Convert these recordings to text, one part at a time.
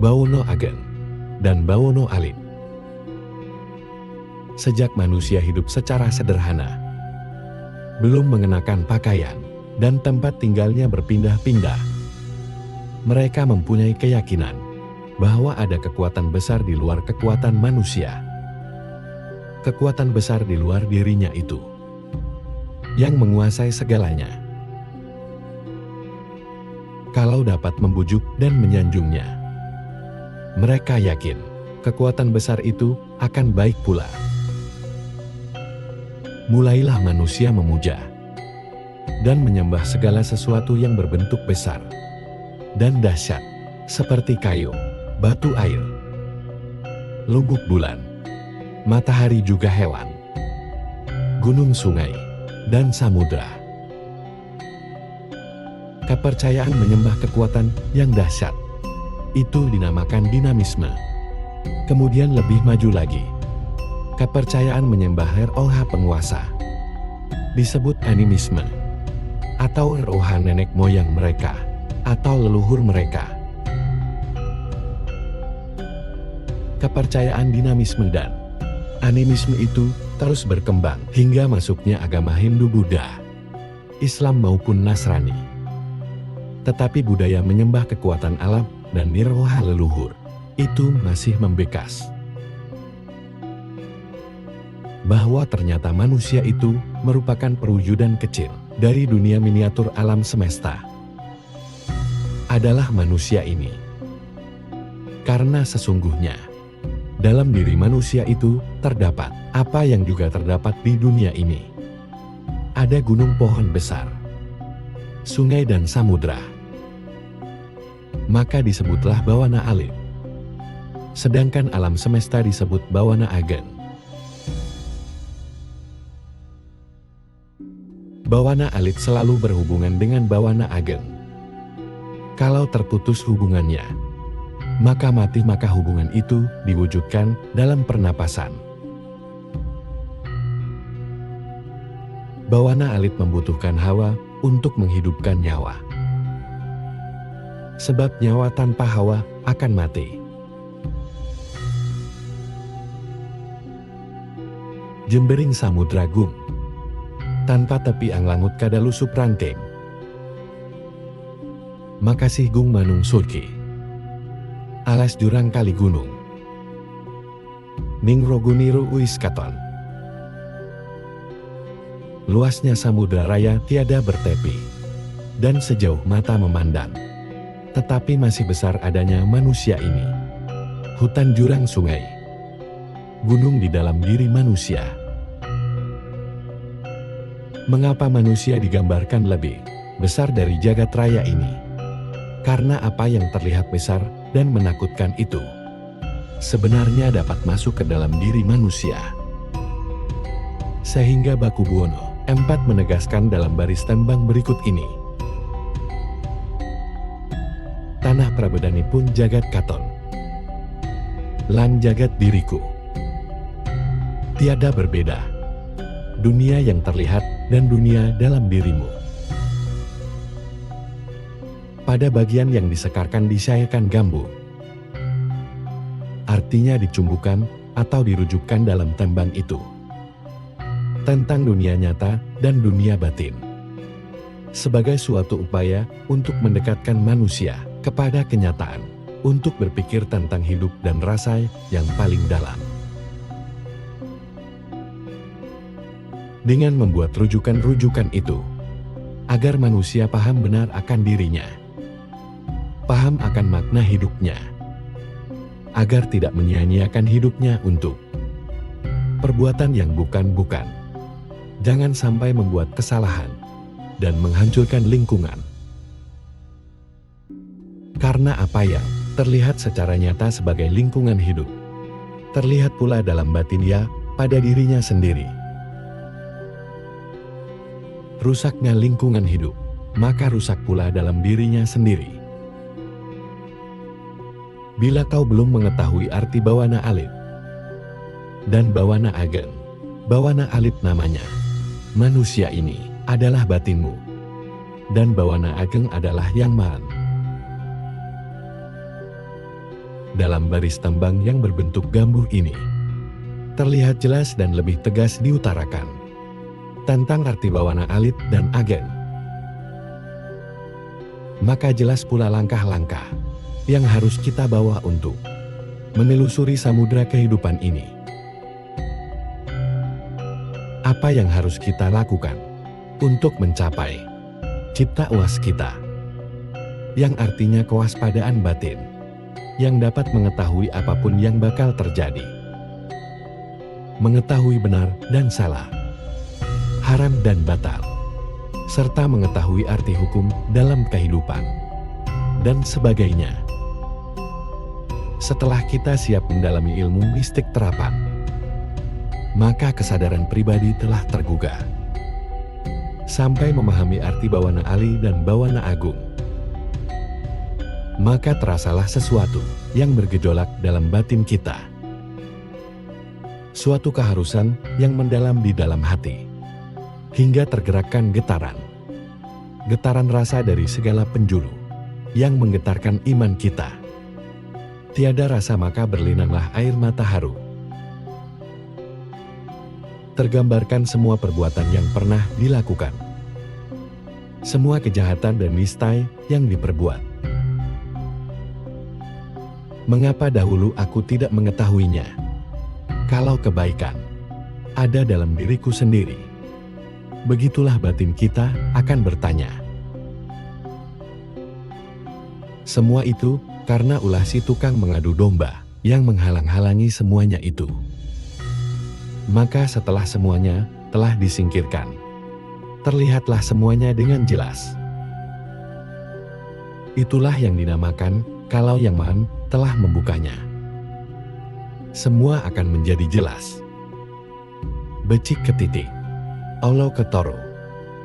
Bawono Ageng, dan Bawono Alit. Sejak manusia hidup secara sederhana, belum mengenakan pakaian, dan tempat tinggalnya berpindah-pindah, mereka mempunyai keyakinan bahwa ada kekuatan besar di luar kekuatan manusia. Kekuatan besar di luar dirinya itu yang menguasai segalanya. Kalau dapat membujuk dan menyanjungnya, mereka yakin kekuatan besar itu akan baik pula. Mulailah manusia memuja dan menyembah segala sesuatu yang berbentuk besar dan dahsyat, seperti kayu, batu air, lubuk bulan, matahari juga hewan, gunung, sungai, dan samudra. Kepercayaan menyembah kekuatan yang dahsyat itu dinamakan dinamisme. Kemudian lebih maju lagi, kepercayaan menyembah roh penguasa disebut animisme, atau roh nenek moyang mereka atau leluhur mereka. Kepercayaan dinamisme dan animisme itu terus berkembang hingga masuknya agama Hindu, Buddha, Islam maupun Nasrani. Tetapi budaya menyembah kekuatan alam dan nirroha leluhur itu masih membekas. Bahwa ternyata manusia itu merupakan perwujudan kecil dari dunia miniatur alam semesta adalah manusia ini. Karena sesungguhnya dalam diri manusia itu terdapat apa yang juga terdapat di dunia ini. Ada gunung, pohon besar, sungai dan samudra. Maka disebutlah Bawana Alit. Sedangkan alam semesta disebut Bawana Ageng. Bawana Alit selalu berhubungan dengan Bawana Ageng. Kalau terputus hubungannya, maka mati, maka hubungan itu diwujudkan dalam pernapasan. Bawana Alit membutuhkan hawa untuk menghidupkan nyawa. Sebab nyawa tanpa hawa akan mati. Jembering samudra gung, tanpa tepi anglangut kada lusup ranting. Makasih gung manung surki, alas jurang kali gunung. Ning roguniru uis katon. Luasnya samudra raya tiada bertepi, dan sejauh mata memandang. Tetapi masih besar adanya manusia ini. Hutan, jurang, sungai, gunung di dalam diri manusia. Mengapa manusia digambarkan lebih besar dari jagat raya ini? Karena apa yang terlihat besar dan menakutkan itu sebenarnya dapat masuk ke dalam diri manusia. Sehingga Baku Buwono IV menegaskan dalam baris tembang berikut ini. Tanah prabedani pun jagat katon, lan jagat diriku. Tiada berbeda, dunia yang terlihat dan dunia dalam dirimu. Pada bagian yang disekarkan disyairkan gambu, artinya dicumbukan atau dirujukkan dalam tembang itu, tentang dunia nyata dan dunia batin, sebagai suatu upaya untuk mendekatkan manusia kepada kenyataan, untuk berpikir tentang hidup dan rasa yang paling dalam. Dengan membuat rujukan-rujukan itu, agar manusia paham benar akan dirinya, paham akan makna hidupnya, agar tidak menyia-nyiakan hidupnya untuk perbuatan yang bukan-bukan. Jangan sampai membuat kesalahan dan menghancurkan lingkungan. Karena apa yang terlihat secara nyata sebagai lingkungan hidup, terlihat pula dalam batin dia pada dirinya sendiri. Rusaknya lingkungan hidup, maka rusak pula dalam dirinya sendiri. Bila kau belum mengetahui arti Bawana Alit dan Bawana Ageng, Bawana Alit namanya, manusia ini adalah batinmu, dan Bawana Ageng adalah yang man. dalam baris tembang yang berbentuk gambuh ini terlihat jelas dan lebih tegas diutarakan tentang arti bawana alit dan agen. Maka jelas pula langkah-langkah yang harus kita bawa untuk menelusuri samudra kehidupan ini. Apa yang harus kita lakukan untuk mencapai cipta uas kita, yang artinya kewaspadaan batin, yang dapat mengetahui apapun yang bakal terjadi. Mengetahui benar dan salah, haram dan batal, serta mengetahui arti hukum dalam kehidupan, dan sebagainya. Setelah kita siap mendalami ilmu mistik terapan, maka kesadaran pribadi telah tergugah sampai memahami arti bawana ali dan bawana agung. Maka terasalah sesuatu yang bergejolak dalam batin kita. Suatu keharusan yang mendalam di dalam hati, hingga tergerakkan getaran. Getaran rasa dari segala penjuru yang menggetarkan iman kita. Tiada rasa maka berlinanglah air mata haru. Tergambarkan semua perbuatan yang pernah dilakukan. Semua kejahatan dan nistai yang diperbuat. Mengapa dahulu aku tidak mengetahuinya? Kalau kebaikan ada dalam diriku sendiri, begitulah batin kita akan bertanya. Semua itu karena ulah si tukang mengadu domba yang menghalang-halangi semuanya itu. Maka setelah semuanya telah disingkirkan, terlihatlah semuanya dengan jelas. Itulah yang dinamakan kalau Yang Maha telah membukanya. Semua akan menjadi jelas. Becik ke titik, Allah ke toro.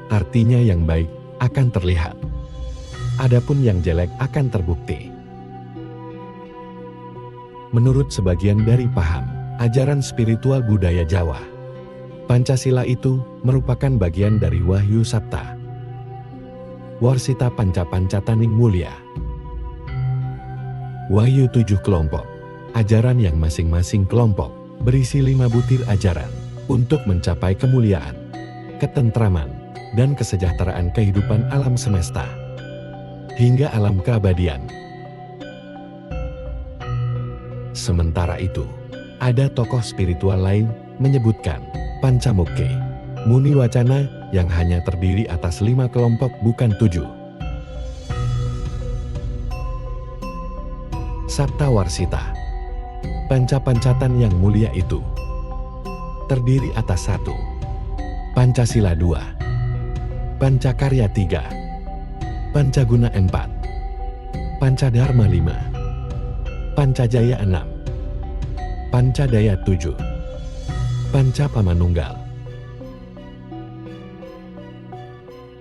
Artinya yang baik akan terlihat. Adapun yang jelek akan terbukti. Menurut sebagian dari paham ajaran spiritual budaya Jawa, Pancasila itu merupakan bagian dari Wahyu Sabta. Warsita Panca-Pancataning Mulia. Wahyu 7 kelompok, ajaran yang masing-masing kelompok berisi 5 butir ajaran untuk mencapai kemuliaan, ketentraman, dan kesejahteraan kehidupan alam semesta, hingga alam keabadian. Sementara itu, ada tokoh spiritual lain menyebutkan Pancamukhi, muni wacana yang hanya terdiri atas 5 kelompok bukan 7. Sabta Warsita, panca-pancatan yang mulia itu, terdiri atas 1. Pancasila 2, Pancakarya 3, Pancaguna 4, Pancadharma 5, Pancajaya 6, Pancadaya 7, Pancapamanunggal.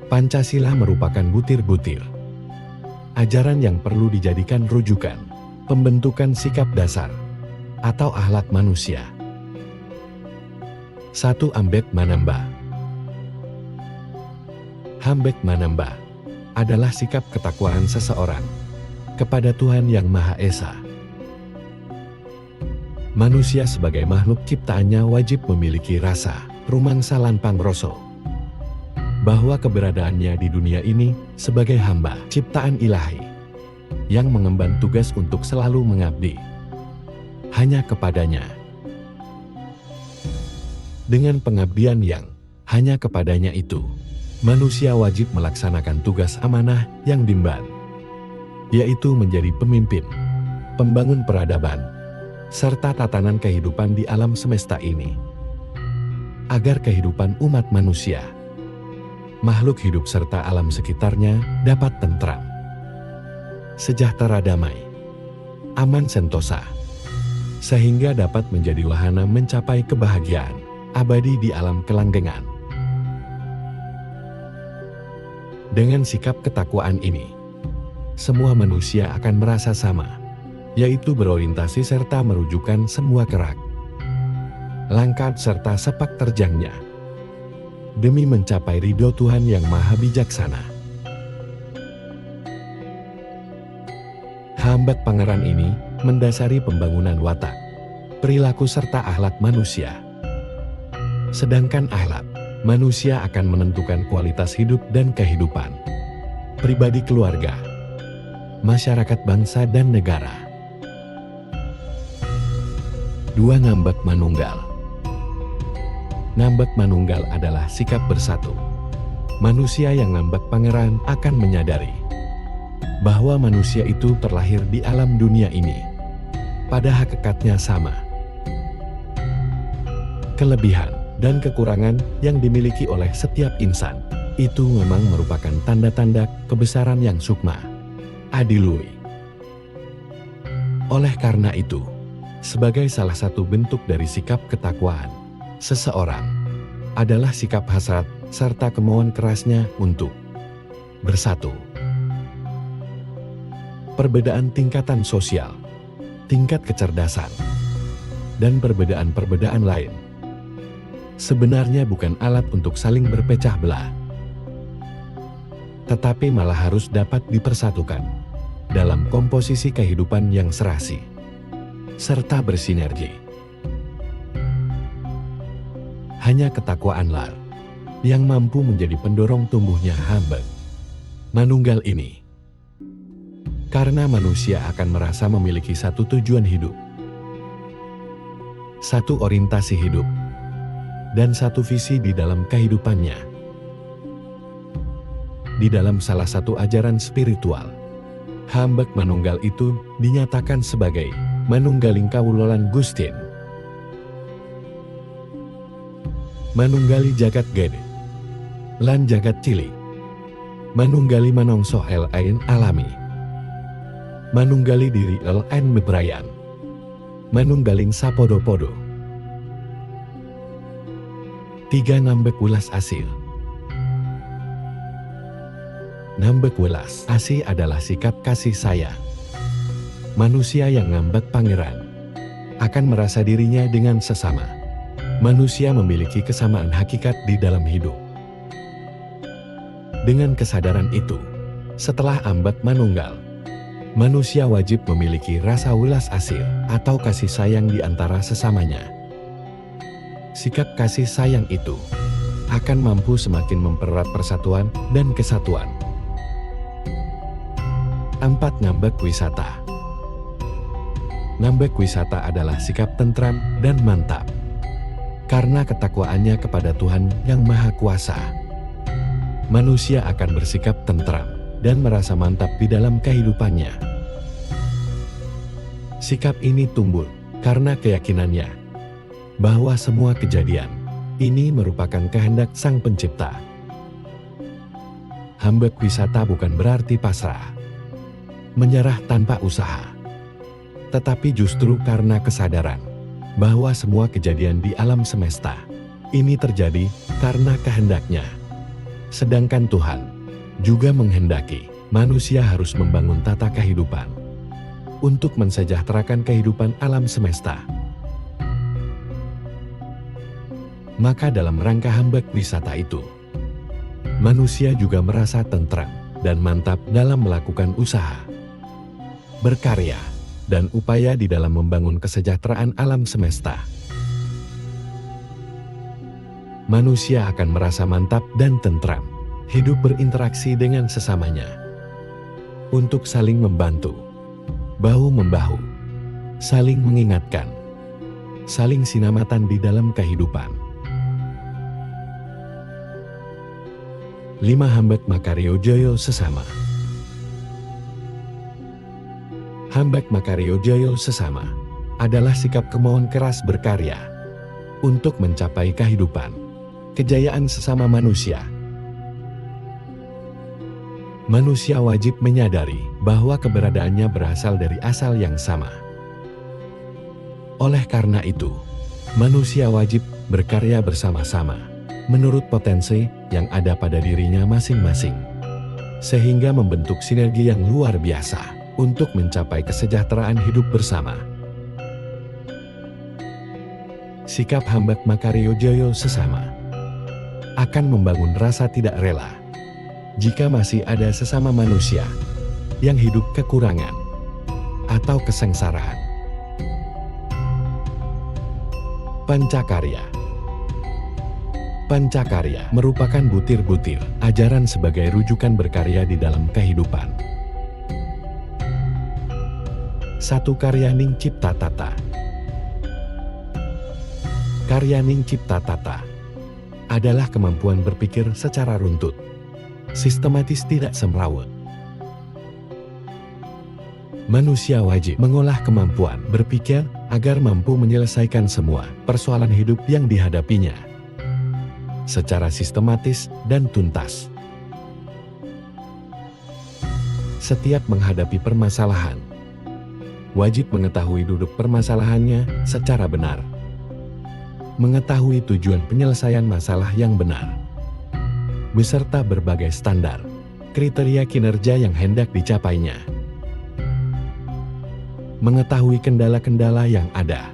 Pancasila merupakan butir-butir ajaran yang perlu dijadikan rujukan pembentukan sikap dasar atau akhlak manusia. 1. Ambek Manamba. Hambek Manamba adalah sikap ketakwaan seseorang kepada Tuhan Yang Maha Esa. Manusia sebagai makhluk ciptaannya wajib memiliki rasa rumangsa lan pangroso, bahwa keberadaannya di dunia ini sebagai hamba ciptaan ilahi yang mengemban tugas untuk selalu mengabdi hanya kepadanya. Dengan pengabdian yang hanya kepadanya itu, manusia wajib melaksanakan tugas amanah yang diemban, yaitu menjadi pemimpin, pembangun peradaban, serta tatanan kehidupan di alam semesta ini, agar kehidupan umat manusia, makhluk hidup serta alam sekitarnya dapat tentram, sejahtera damai, aman sentosa, sehingga dapat menjadi wahana mencapai kebahagiaan abadi di alam kelanggengan. Dengan sikap ketakwaan ini, semua manusia akan merasa sama, yaitu berorientasi serta merujukan semua gerak, langkah serta sepak terjangnya, demi mencapai ridho Tuhan Yang Maha Bijaksana. Hambek Pangeran ini mendasari pembangunan watak, perilaku serta akhlak manusia. Sedangkan akhlak manusia akan menentukan kualitas hidup dan kehidupan pribadi, keluarga, masyarakat, bangsa, dan negara. 2. Ngambek manunggal. Ngambek manunggal adalah sikap bersatu. Manusia yang ngambek pangeran akan menyadari bahwa manusia itu terlahir di alam dunia ini pada hakikatnya sama. Kelebihan dan kekurangan yang dimiliki oleh setiap insan itu memang merupakan tanda-tanda kebesaran yang sukma, adilui. Oleh karena itu, sebagai salah satu bentuk dari sikap ketakwaan seseorang adalah sikap hasrat serta kemauan kerasnya untuk bersatu. Perbedaan tingkatan sosial, tingkat kecerdasan, dan perbedaan-perbedaan lain sebenarnya bukan alat untuk saling berpecah belah, tetapi malah harus dapat dipersatukan dalam komposisi kehidupan yang serasi serta bersinergi. Hanya ketakwaanlah yang mampu menjadi pendorong tumbuhnya ngambek manunggal ini. Karena manusia akan merasa memiliki satu tujuan hidup, satu orientasi hidup, dan satu visi di dalam kehidupannya. Di dalam salah satu ajaran spiritual, ngambek manunggal itu dinyatakan sebagai manunggaling kawulolan Gustin. Manunggali jagat gede, lan jagat cilik, manunggali manongso lain alami, manunggali diri lain bebrayan, manunggaling sapodo-podo. 3. Ngambek welas asih. Ngambek welas asih adalah sikap kasih sayang. Manusia yang ngambek pangeran akan merasa dirinya dengan sesama manusia memiliki kesamaan hakikat di dalam hidup. Dengan kesadaran itu, setelah ngambek manunggal, manusia wajib memiliki rasa welas asih atau kasih sayang di antara sesamanya. Sikap kasih sayang itu akan mampu semakin mempererat persatuan dan kesatuan. 4. Ngambek wisata. Ngambek wisata adalah sikap tentram dan mantap karena ketakwaannya kepada Tuhan yang Maha Kuasa. Manusia akan bersikap tentram dan merasa mantap di dalam kehidupannya. Sikap ini tumbuh karena keyakinannya bahwa semua kejadian ini merupakan kehendak Sang Pencipta. Ngambek wisata bukan berarti pasrah, menyerah tanpa usaha, tetapi justru karena kesadaran bahwa semua kejadian di alam semesta ini terjadi karena kehendaknya. Sedangkan Tuhan juga menghendaki manusia harus membangun tata kehidupan untuk mensejahterakan kehidupan alam semesta. Maka dalam rangka ngambek wisata itu, manusia juga merasa tentram dan mantap dalam melakukan usaha, berkarya, dan upaya di dalam membangun kesejahteraan alam semesta. Manusia akan merasa mantap dan tentram, hidup berinteraksi dengan sesamanya, untuk saling membantu, bahu-membahu, saling mengingatkan, saling sinamatan di dalam kehidupan. 5. Ngambek makaryo joyo sesama. Ngambek makaryo joyo sesama adalah sikap kemauan keras berkarya untuk mencapai kehidupan, kejayaan sesama manusia. Manusia wajib menyadari bahwa keberadaannya berasal dari asal yang sama. Oleh karena itu, manusia wajib berkarya bersama-sama menurut potensi yang ada pada dirinya masing-masing, sehingga membentuk sinergi yang luar biasa untuk mencapai kesejahteraan hidup bersama. Sikap ngambek makaryo joyo sesama akan membangun rasa tidak rela jika masih ada sesama manusia yang hidup kekurangan atau kesengsaraan. Pancakarya. Pancakarya merupakan butir-butir ajaran sebagai rujukan berkarya di dalam kehidupan. 1. Karyaning Cipta Tata. Karyaning Cipta Tata adalah kemampuan berpikir secara runtut, sistematis, tidak semrawut. Manusia wajib mengolah kemampuan berpikir agar mampu menyelesaikan semua persoalan hidup yang dihadapinya secara sistematis dan tuntas. Setiap menghadapi permasalahan, wajib mengetahui duduk permasalahannya secara benar, mengetahui tujuan penyelesaian masalah yang benar, beserta berbagai standar, kriteria kinerja yang hendak dicapainya, mengetahui kendala-kendala yang ada,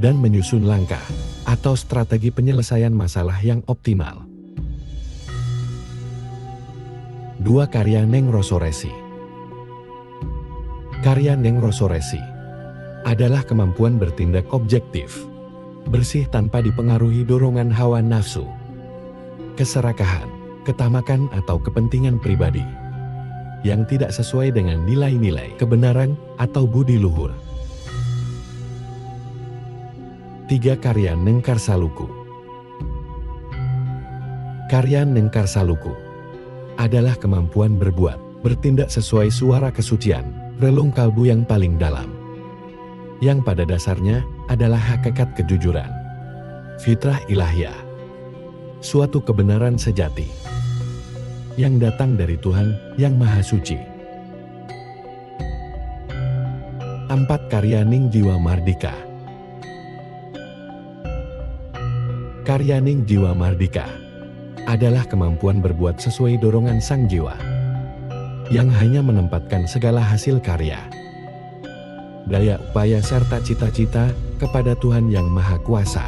dan menyusun langkah atau strategi penyelesaian masalah yang optimal. 2. Karya Neng Rosoresi. Karya Neng Rosoresi adalah kemampuan bertindak objektif, bersih tanpa dipengaruhi dorongan hawa nafsu, keserakahan, ketamakan atau kepentingan pribadi yang tidak sesuai dengan nilai-nilai kebenaran atau budi luhur. 3. Karya Neng Karsaluku. Karya Neng Karsaluku adalah kemampuan berbuat, bertindak sesuai suara kesucian, relung kalbu yang paling dalam, yang pada dasarnya adalah hakikat kejujuran, fitrah ilahiyah, suatu kebenaran sejati yang datang dari Tuhan yang Maha Suci. 4. Karyaning Jiwa Mardika. Karyaning Jiwa Mardika adalah kemampuan berbuat sesuai dorongan sang jiwa, yang hanya menempatkan segala hasil karya, daya upaya serta cita-cita kepada Tuhan yang Maha Kuasa,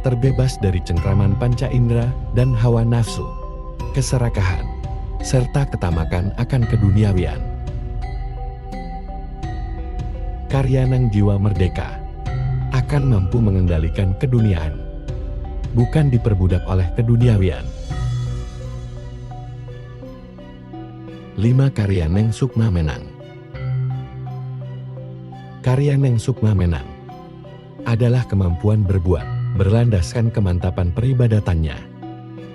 terbebas dari cengkraman panca indera dan hawa nafsu, keserakahan, serta ketamakan akan keduniawian. Karyanang Jiwa Merdeka akan mampu mengendalikan keduniaan, bukan diperbudak oleh keduniawian. 5. Karyaneng Sukma Menang. Karyaneng Sukma Menang adalah kemampuan berbuat berlandaskan kemantapan peribadatannya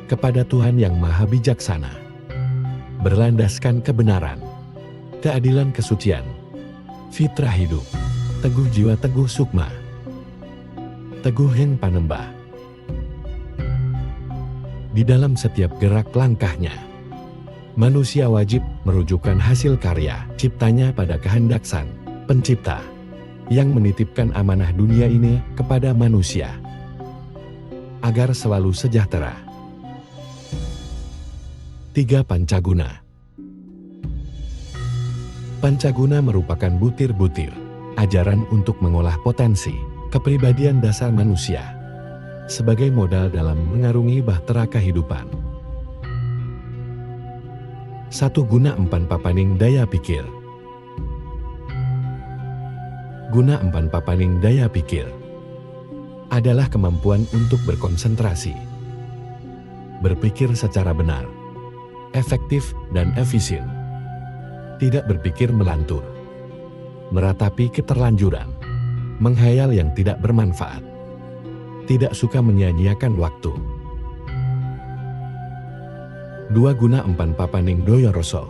kepada Tuhan yang Maha Bijaksana, berlandaskan kebenaran, keadilan, kesucian, fitrah hidup, teguh jiwa, teguh sukma, teguh yang panembah. Di dalam setiap gerak langkahnya, manusia wajib merujukkan hasil karya ciptanya pada kehendak Sang Pencipta yang menitipkan amanah dunia ini kepada manusia agar selalu sejahtera. 3. Pancaguna. Pancaguna merupakan butir-butir ajaran untuk mengolah potensi kepribadian dasar manusia sebagai modal dalam mengarungi bahtera kehidupan. 1. Guna empan papaning daya pikir. Guna empan papaning daya pikir adalah kemampuan untuk berkonsentrasi, berpikir secara benar, efektif dan efisien, tidak berpikir melantur, meratapi keterlanjuran, menghayal yang tidak bermanfaat, tidak suka menyia-nyiakan waktu. 2. Guna empan papaning daya rasa.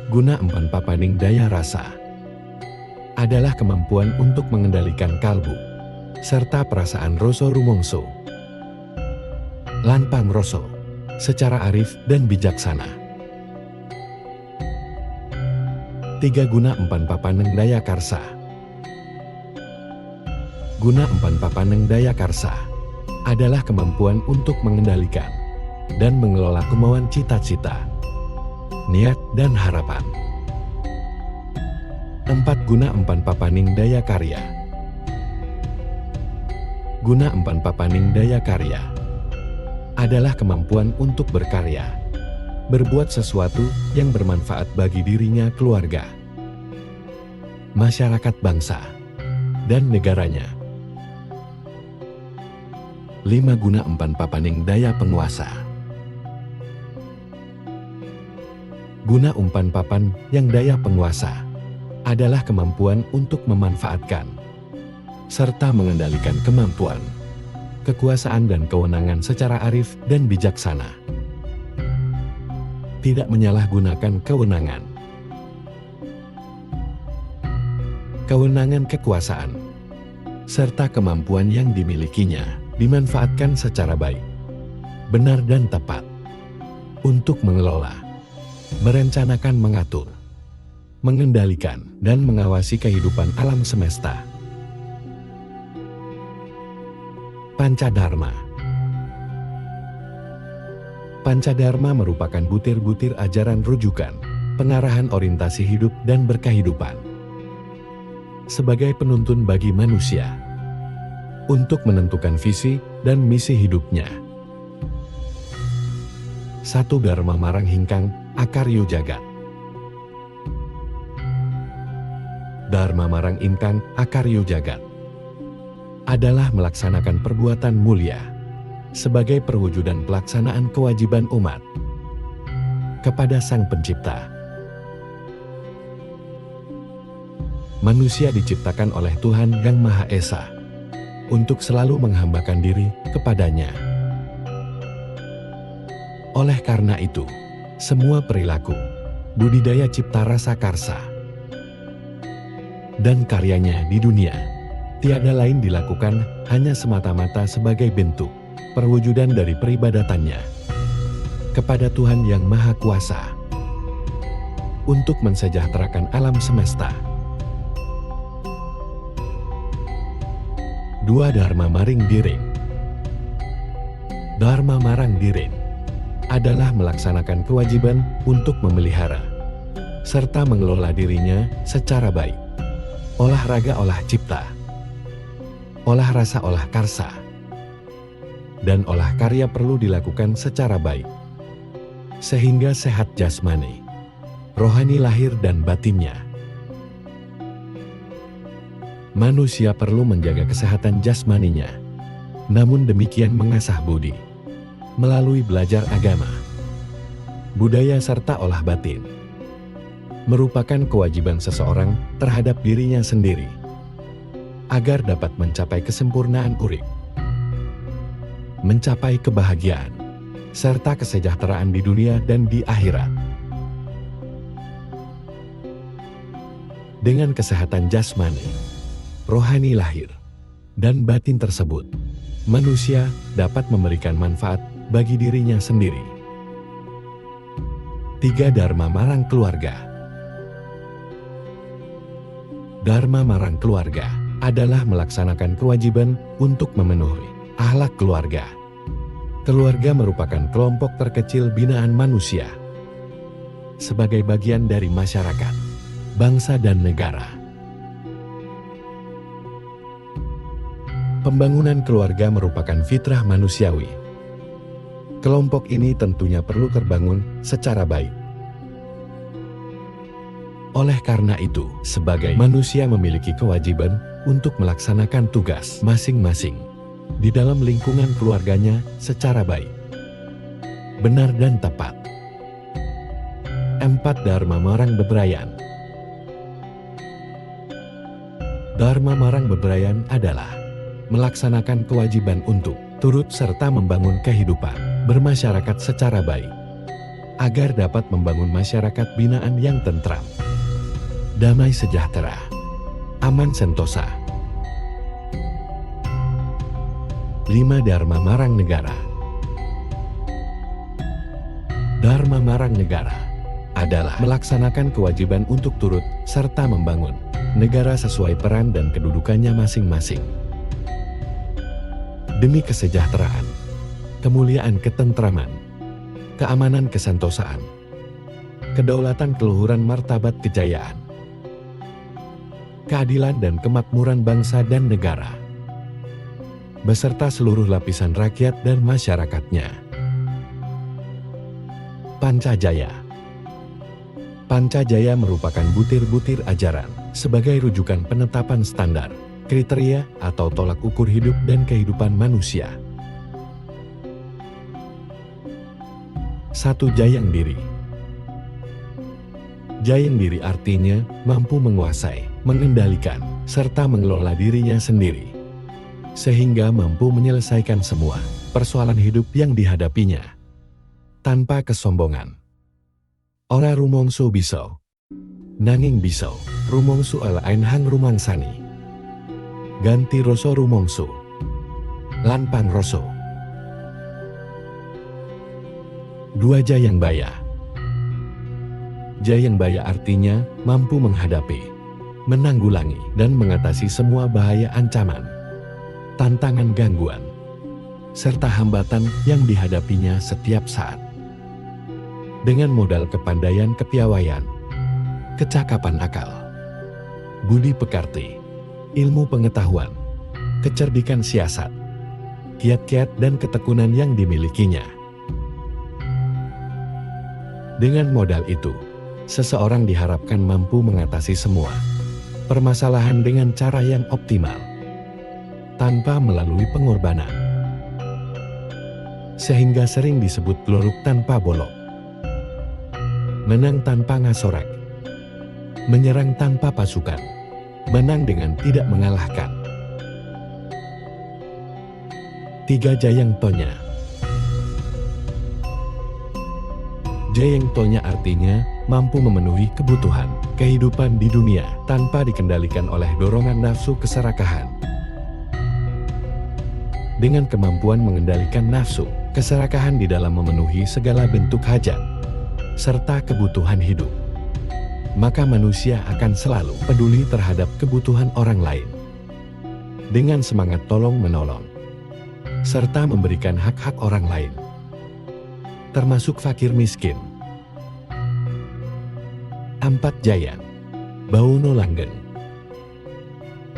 Guna empan papaning daya rasa adalah kemampuan untuk mengendalikan kalbu serta perasaan rasa rumongso lan pangrasa secara arif dan bijaksana. 3. Guna empan papaneng daya karsa. Guna empan papaneng daya karsa adalah kemampuan untuk mengendalikan dan mengelola kemauan, cita-cita, niat dan harapan. 4. Guna empan papaning daya karya. Guna empan papaning daya karya adalah kemampuan untuk berkarya berbuat sesuatu yang bermanfaat bagi dirinya, keluarga, masyarakat bangsa, dan negaranya. 5 guna empan papaning daya penguasa. Guna umpan papan yang daya penguasa adalah kemampuan untuk memanfaatkan serta mengendalikan kemampuan, kekuasaan dan kewenangan secara arif dan bijaksana. Tidak menyalahgunakan kewenangan. Kewenangan kekuasaan serta kemampuan yang dimilikinya dimanfaatkan secara baik, benar dan tepat untuk mengelola, merencanakan, mengatur, mengendalikan, dan mengawasi kehidupan alam semesta. Pancadharma. Pancadharma merupakan butir-butir ajaran rujukan, pengarahan orientasi hidup dan berkehidupan sebagai penuntun bagi manusia untuk menentukan visi dan misi hidupnya. 1. Dharma marang hingkang akaryo jagat. Dharma marang hingkang akaryo jagat adalah melaksanakan perbuatan mulia sebagai perwujudan pelaksanaan kewajiban umat kepada Sang Pencipta. Manusia diciptakan oleh Tuhan Yang Maha Esa untuk selalu menghambakan diri kepadanya. Oleh karena itu, semua perilaku, budidaya cipta rasa karsa, dan karyanya di dunia tiada lain dilakukan hanya semata-mata sebagai bentuk perwujudan dari peribadatannya kepada Tuhan Yang Maha Kuasa untuk mensejahterakan alam semesta. 2. Dharma maring diring. Dharma marang diring adalah melaksanakan kewajiban untuk memelihara serta mengelola dirinya secara baik. Olahraga olah cipta, olah rasa olah karsa, dan olah karya perlu dilakukan secara baik sehingga sehat jasmani, rohani lahir dan batinnya. Manusia perlu menjaga kesehatan jasmaninya, namun demikian mengasah budi melalui belajar agama, budaya serta olah batin merupakan kewajiban seseorang terhadap dirinya sendiri agar dapat mencapai kesempurnaan urip, mencapai kebahagiaan serta kesejahteraan di dunia dan di akhirat. Dengan kesehatan jasmani, rohani lahir, dan batin tersebut, manusia dapat memberikan manfaat bagi dirinya sendiri. 3. Dharma marang keluarga. Dharma marang keluarga adalah melaksanakan kewajiban untuk memenuhi akhlak keluarga. Keluarga merupakan kelompok terkecil binaan manusia sebagai bagian dari masyarakat, bangsa dan negara. Pembangunan keluarga merupakan fitrah manusiawi. Kelompok ini tentunya perlu terbangun secara baik. Oleh karena itu, sebagai manusia memiliki kewajiban untuk melaksanakan tugas masing-masing di dalam lingkungan keluarganya secara baik, benar dan tepat. 4. Dharma marang bebrayan. Dharma marang bebrayan adalah melaksanakan kewajiban untuk turut serta membangun kehidupan bermasyarakat secara baik, agar dapat membangun masyarakat binaan yang tentram, damai sejahtera, aman sentosa. 5. Dharma marang negara. Dharma marang negara adalah melaksanakan kewajiban untuk turut serta membangun negara sesuai peran dan kedudukannya masing-masing, demi kesejahteraan, kemuliaan ketentraman, keamanan kesantosaan, kedaulatan keluhuran martabat kejayaan, keadilan dan kemakmuran bangsa dan negara, beserta seluruh lapisan rakyat dan masyarakatnya. Pancajaya. Pancajaya merupakan butir-butir ajaran sebagai rujukan penetapan standar, kriteria atau tolak ukur hidup dan kehidupan manusia. 1. Jayang diri. Jayang diri artinya mampu menguasai, mengendalikan, serta mengelola dirinya sendiri, sehingga mampu menyelesaikan semua persoalan hidup yang dihadapinya tanpa kesombongan. Ora rumongso biso, nanging biso, rumongso alain hang rumangsani. Ganti rasa rumongso, lan pangrasa. 2. Jayang baya. Jayang baya artinya mampu menghadapi, menanggulangi, dan mengatasi semua bahaya ancaman, tantangan gangguan, serta hambatan yang dihadapinya setiap saat. Dengan modal kepandaian kepiawaian, kecakapan akal, budi pekerti, ilmu pengetahuan, kecerdikan siasat, kiat-kiat dan ketekunan yang dimilikinya. Dengan modal itu, seseorang diharapkan mampu mengatasi semua permasalahan dengan cara yang optimal, tanpa melalui pengorbanan. Sehingga sering disebut gloruk tanpa bolok, menang tanpa ngasorak, menyerang tanpa pasukan, menang dengan tidak mengalahkan. 3. Jayang tonya. Jayang tonya artinya mampu memenuhi kebutuhan kehidupan di dunia tanpa dikendalikan oleh dorongan nafsu keserakahan. Dengan kemampuan mengendalikan nafsu keserakahan di dalam memenuhi segala bentuk hajat serta kebutuhan hidup, maka manusia akan selalu peduli terhadap kebutuhan orang lain dengan semangat tolong-menolong serta memberikan hak-hak orang lain, termasuk fakir miskin. 4. Jayang bawono langgeng.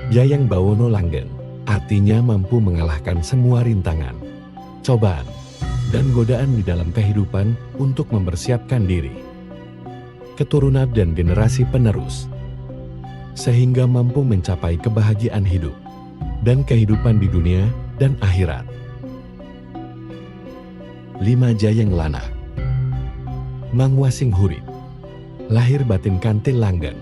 Jayang bawono langgeng artinya mampu mengalahkan semua rintangan, cobaan, dan godaan di dalam kehidupan untuk mempersiapkan diri, keturunan dan generasi penerus, sehingga mampu mencapai kebahagiaan hidup dan kehidupan di dunia dan akhirat. 5. Jayang lana. Mangwasing hurip, lahir batin kantil langgeng.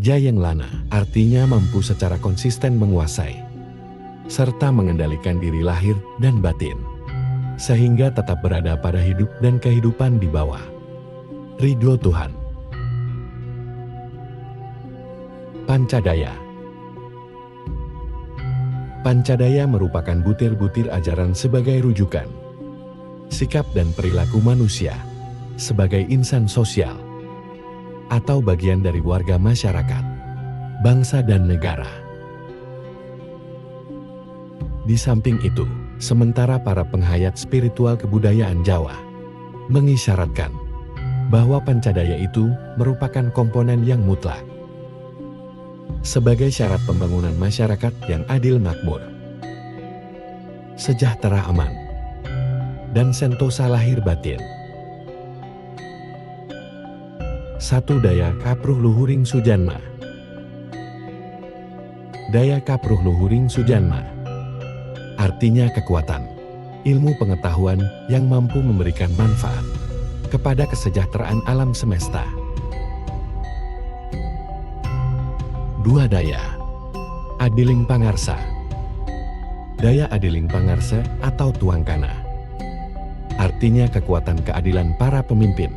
Jayang lana artinya mampu secara konsisten menguasai serta mengendalikan diri lahir dan batin, sehingga tetap berada pada hidup dan kehidupan di bawah ridho Tuhan. Pancadaya. Pancadaya merupakan butir-butir ajaran sebagai rujukan sikap dan perilaku manusia sebagai insan sosial atau bagian dari warga masyarakat, bangsa dan negara. Di samping itu, sementara para penghayat spiritual kebudayaan Jawa mengisyaratkan bahwa pancadaya itu merupakan komponen yang mutlak sebagai syarat pembangunan masyarakat yang adil makmur, sejahtera aman, dan sentosa lahir batin. 1. Daya kapruh luhuring sujanma. Daya kapruh luhuring sujanma artinya kekuatan, ilmu pengetahuan yang mampu memberikan manfaat kepada kesejahteraan alam semesta. 2. Daya adiling pangarsa. Daya adiling pangarsa atau tuangkana artinya kekuatan keadilan para pemimpin.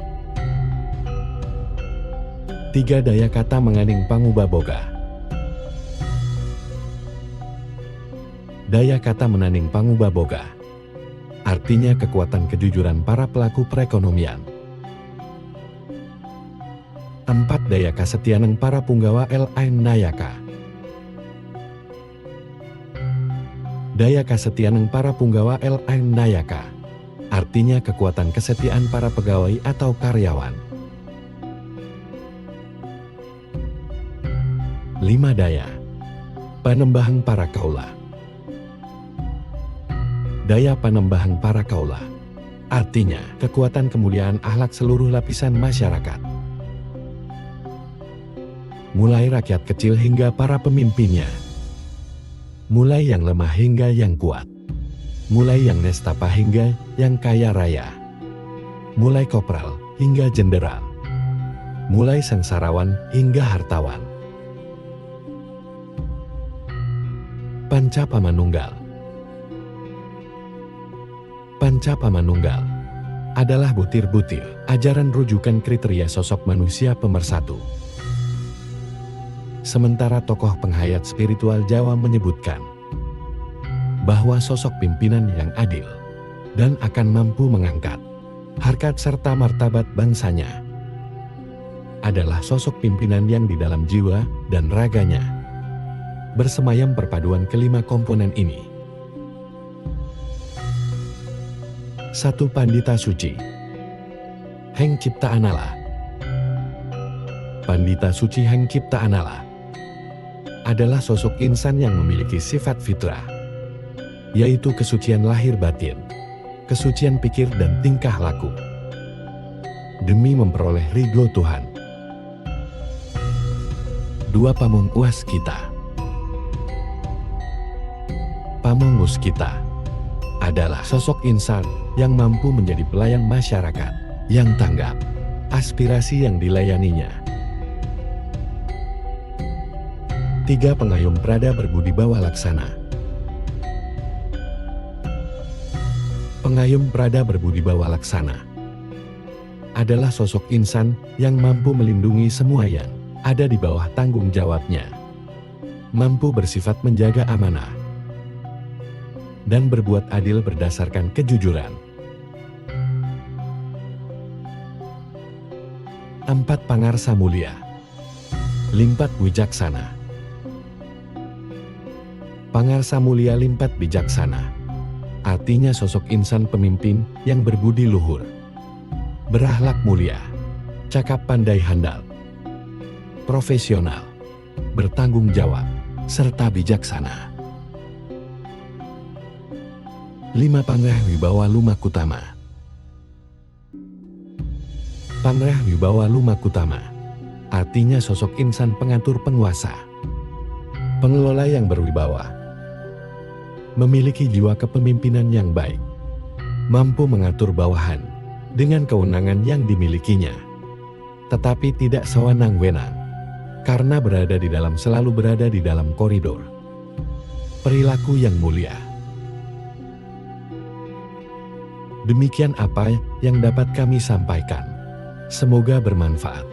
3. Daya kata menganing pangubaboga. Daya kata menaning pangubaboga artinya kekuatan kejujuran para pelaku perekonomian. 4. Daya kasetianeng para punggawa lain nayaka. Daya kasetianeng para punggawa lain nayaka artinya kekuatan kesetiaan para pegawai atau karyawan. 5. Daya panembahang para kaula. daya panembahan para kaula. Artinya, kekuatan kemuliaan akhlak seluruh lapisan masyarakat. Mulai rakyat kecil hingga para pemimpinnya. Mulai yang lemah hingga yang kuat. Mulai yang nestapa hingga yang kaya raya. Mulai kopral hingga jenderal. Mulai sengsarawan hingga hartawan. Panca Pamanunggal. Panca Pamanunggal adalah butir-butir ajaran rujukan kriteria sosok manusia pemersatu. Sementara tokoh penghayat spiritual Jawa menyebutkan bahwa sosok pimpinan yang adil dan akan mampu mengangkat harkat serta martabat bangsanya adalah sosok pimpinan yang di dalam jiwa dan raganya bersemayam perpaduan kelima komponen ini. Satu Pandita Suci. Heng Ciptaanala. Pandita Suci Heng Ciptaanala adalah sosok insan yang memiliki sifat fitrah, yaitu kesucian lahir batin, kesucian pikir dan tingkah laku, demi memperoleh ridho Tuhan. Dua Pamong Waskita. Pamong Waskita adalah sosok insan yang mampu menjadi pelayan masyarakat, yang tanggap aspirasi yang dilayaninya. Tiga Pengayom Prada Berbudi Bawa Laksana. Pengayom Prada Berbudi Bawa Laksana adalah sosok insan yang mampu melindungi semua yang ada di bawah tanggung jawabnya, mampu bersifat menjaga amanah, dan berbuat adil berdasarkan kejujuran. 4 Pangarsa Mulia. Limpat Wijaksana. Pangarsa Mulia Limpat Bijaksana artinya sosok insan pemimpin yang berbudi luhur, berakhlak mulia, cakap pandai handal, profesional, bertanggung jawab, serta bijaksana. 5 Pangrah Wibawa Lumakutama. Pangrah Wibawa Lumakutama artinya sosok insan pengatur penguasa, pengelola yang berwibawa, memiliki jiwa kepemimpinan yang baik, mampu mengatur bawahan dengan kewenangan yang dimilikinya, tetapi tidak sewenang-wenang karena selalu berada di dalam koridor perilaku yang mulia. Demikian apa yang dapat kami sampaikan. Semoga bermanfaat.